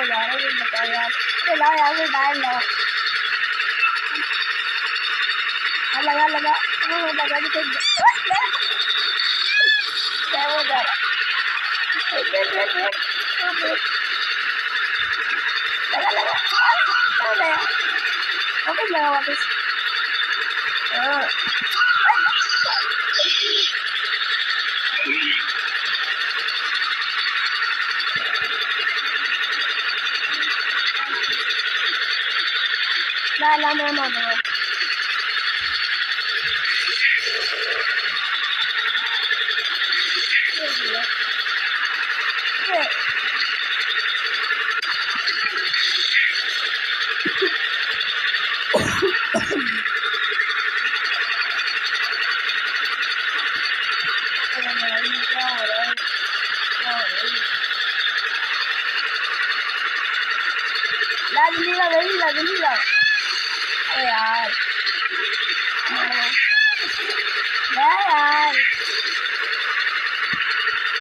लगा रहा है बता यार चला यार से डाल लो लगा लगा लगा तो क्या हो जा रहा लगा लगा वापस लगा वापस ला ला मैं मानो ला जल्दी ला अरे यार